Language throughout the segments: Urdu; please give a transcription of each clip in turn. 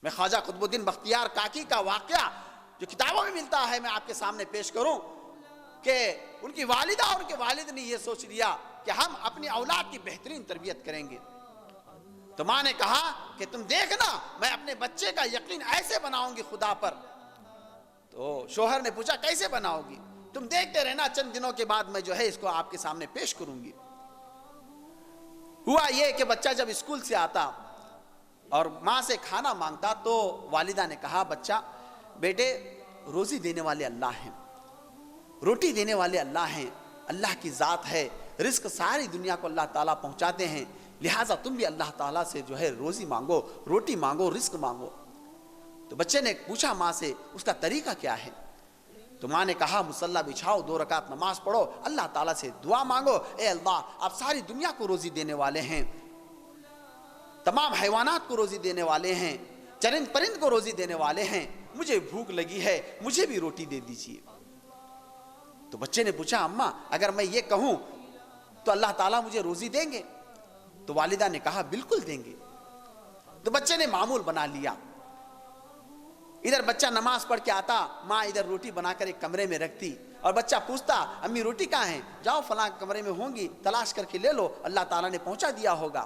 میں خواجہ قطب الدین بختیار کاکی کا واقعہ جو کتابوں میں ملتا ہے میں آپ کے سامنے پیش کروں کہ ان کی والدہ اور ان کے والد نے یہ سوچ لیا کہ ہم اپنی اولاد کی بہترین تربیت کریں گے. تو ماں نے کہا کہ تم دیکھنا میں اپنے بچے کا یقین ایسے بناؤں گی خدا پر. تو شوہر نے پوچھا کیسے بناؤ گی؟ تم دیکھتے رہنا چند دنوں کے بعد میں جو ہے اس کو آپ کے سامنے پیش کروں گی. ہوا یہ کہ بچہ جب اسکول سے آتا اور ماں سے کھانا مانگتا تو والدہ نے کہا بچہ بیٹے روزی دینے والے اللہ ہیں, روٹی دینے والے اللہ ہیں, اللہ کی ذات ہے, رزق ساری دنیا کو اللہ تعالیٰ پہنچاتے ہیں, لہٰذا تم بھی اللہ تعالیٰ سے جو ہے روزی مانگو, روٹی مانگو, رزق مانگو. تو بچے نے پوچھا ماں سے اس کا طریقہ کیا ہے؟ تو ماں نے کہا مصلی بچھاؤ, 2 رکعت نماز پڑھو, اللہ تعالیٰ سے دعا مانگو, اے اللہ آپ ساری دنیا کو روزی دینے والے ہیں, تمام حیوانات کو روزی دینے والے ہیں, چرند پرند کو روزی دینے والے ہیں, مجھے بھوک لگی ہے, مجھے بھی روٹی دے دیجیے. تو بچے نے پوچھا اماں اگر میں یہ کہوں تو اللہ تعالیٰ مجھے روزی دیں گے؟ تو والدہ نے کہا بالکل دیں گے. تو بچے نے معمول بنا لیا, ادھر بچہ نماز پڑھ کے آتا, ماں ادھر روٹی بنا کر ایک کمرے میں رکھتی اور بچہ پوچھتا امی روٹی کہاں ہیں؟ جاؤ فلاں کمرے میں ہوں گی, تلاش کر کے لے لو, اللہ تعالیٰ نے پہنچا دیا ہوگا.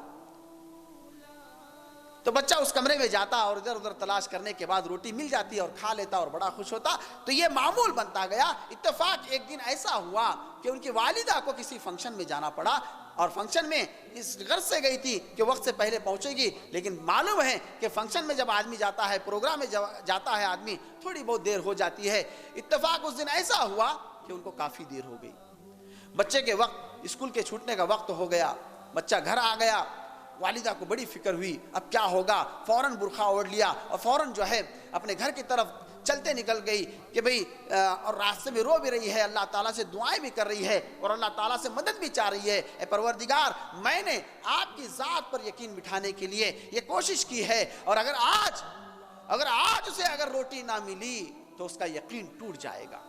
تو بچہ اس کمرے میں جاتا اور ادھر ادھر تلاش کرنے کے بعد روٹی مل جاتی اور کھا لیتا اور بڑا خوش ہوتا. تو یہ معمول بنتا گیا. اتفاق ایک دن ایسا ہوا کہ ان کی والدہ کو کسی فنکشن میں جانا پڑا اور فنکشن میں اس غرض سے گئی تھی کہ وقت سے پہلے پہنچے گی, لیکن معلوم ہے کہ فنکشن میں جب آدمی جاتا ہے, پروگرام میں جاتا ہے آدمی, تھوڑی بہت دیر ہو جاتی ہے. اتفاق اس دن ایسا ہوا کہ ان کو کافی دیر ہو گئی. بچے کے وقت اسکول کے چھوٹنے کا وقت ہو گیا, بچہ گھر آ گیا. والدہ کو بڑی فکر ہوئی اب کیا ہوگا, فوراً برقع اوڑھ لیا اور فوراً جو ہے اپنے گھر کی طرف چلتے نکل گئی کہ بھئی اور راستے میں رو بھی رہی ہے, اللہ تعالیٰ سے دعائیں بھی کر رہی ہے اور اللہ تعالیٰ سے مدد بھی چاہ رہی ہے. اے پروردگار میں نے آپ کی ذات پر یقین بٹھانے کے لیے یہ کوشش کی ہے اور اگر آج اسے اگر روٹی نہ ملی تو اس کا یقین ٹوٹ جائے گا,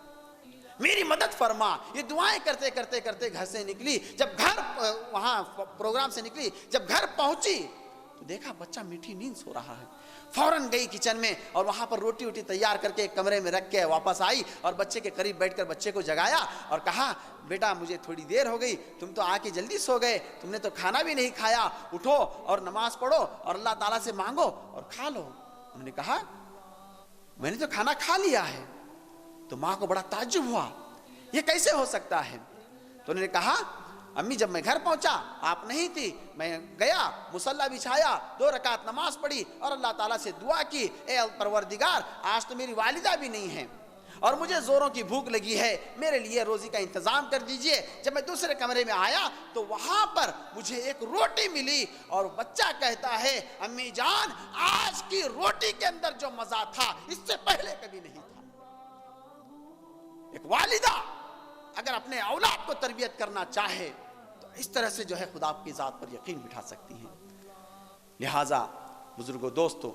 میری مدد فرما. یہ دعائیں کرتے کرتے کرتے گھر سے نکلی. جب گھر وہاں پروگرام سے نکلی, جب گھر پہنچی تو دیکھا بچہ میٹھی نیند سو رہا ہے. فوراً گئی کچن میں اور وہاں پر روٹی ووٹی تیار کر کے ایک کمرے میں رکھ کے واپس آئی اور بچے کے قریب بیٹھ کر بچے کو جگایا اور کہا بیٹا مجھے تھوڑی دیر ہو گئی, تم تو آ کے جلدی سو گئے, تم نے تو کھانا بھی نہیں کھایا, اٹھو اور نماز پڑھو اور اللہ تعالیٰ سے مانگو اور کھا لو. انہوں نے کہا میں نے تو کھانا کھا لیا ہے. تو ماں کو بڑا تعجب ہوا, یہ کیسے ہو سکتا ہے؟ تو انہوں نے کہا امی جب میں گھر پہنچا آپ نہیں تھی, میں گیا مصلی بچھایا, 2 رکعت نماز پڑھی اور اللہ تعالیٰ سے دعا کی, اے پروردگار آج تو میری والدہ بھی نہیں ہے اور مجھے زوروں کی بھوک لگی ہے, میرے لیے روزی کا انتظام کر دیجئے. جب میں دوسرے کمرے میں آیا تو وہاں پر مجھے ایک روٹی ملی اور بچہ کہتا ہے امی جان آج کی روٹی کے اندر جو مزہ تھا اس سے پہلے کبھی نہیں تھا. ایک والدہ اگر اپنے اولاد کو تربیت کرنا چاہے تو اس طرح سے جو ہے خدا کی ذات پر یقین بٹھا سکتی ہیں. لہٰذا بزرگوں دوستو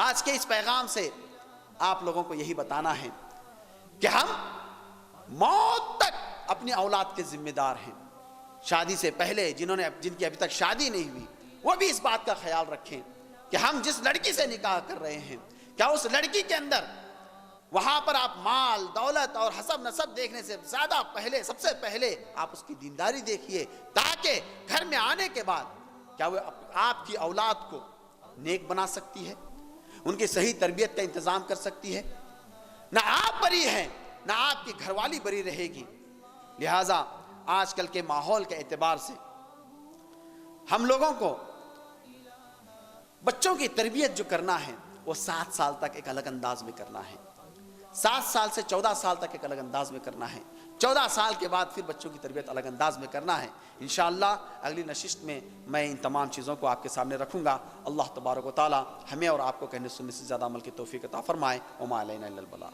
آج کے اس پیغام سے آپ لوگوں کو یہی بتانا ہے کہ ہم موت تک اپنی اولاد کے ذمہ دار ہیں. شادی سے پہلے جن کی ابھی تک شادی نہیں ہوئی وہ بھی اس بات کا خیال رکھیں کہ ہم جس لڑکی سے نکاح کر رہے ہیں کیا اس لڑکی کے اندر وہاں پر آپ مال دولت اور حسب نسب دیکھنے سے زیادہ سب سے پہلے آپ اس کی دینداری دیکھیے, تاکہ گھر میں آنے کے بعد کیا وہ آپ کی اولاد کو نیک بنا سکتی ہے, ان کی صحیح تربیت کا انتظام کر سکتی ہے. نہ آپ بری ہیں نہ آپ کی گھر والی بری رہے گی. لہٰذا آج کل کے ماحول کے اعتبار سے ہم لوگوں کو بچوں کی تربیت جو کرنا ہے وہ 7 سال تک ایک الگ انداز میں کرنا ہے, 7 سال سے 14 سال تک ایک الگ انداز میں کرنا ہے, 14 سال کے بعد پھر بچوں کی تربیت الگ انداز میں کرنا ہے. انشاءاللہ اگلی نشست میں میں ان تمام چیزوں کو آپ کے سامنے رکھوں گا. اللہ تبارک و تعالی ہمیں اور آپ کو کہنے سننے سے زیادہ عمل کی توفیق عطا فرمائے. وما علینا الا البلاغ.